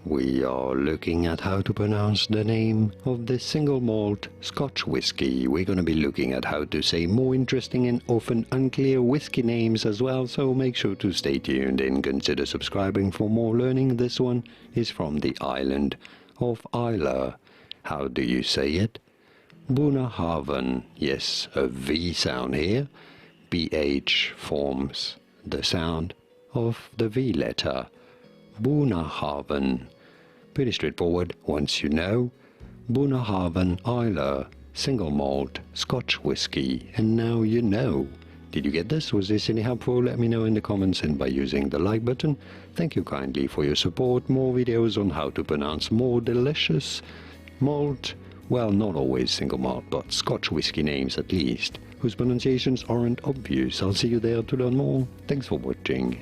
We are looking at how to pronounce the name of this single malt Scotch whisky. We're going to be looking at how to say more interesting and often unclear whisky names as well, so make sure to stay tuned and consider subscribing for more learning. This one is from the island of Islay. How do you say it? Bunnahabhain. Yes, a V sound here. BH forms the sound of the V letter. Bunnahabhain. Pretty straightforward once you know. Bunnahabhain Islay single malt Scotch whisky, and now you know. Did you get this? Was this any helpful? Let me know in the comments and by using the like button. Thank you kindly for your support. More videos on how to pronounce more delicious malt, well, not always single malt, but Scotch whisky names at least, whose pronunciations aren't obvious. I'll see you there to learn more. Thanks for watching.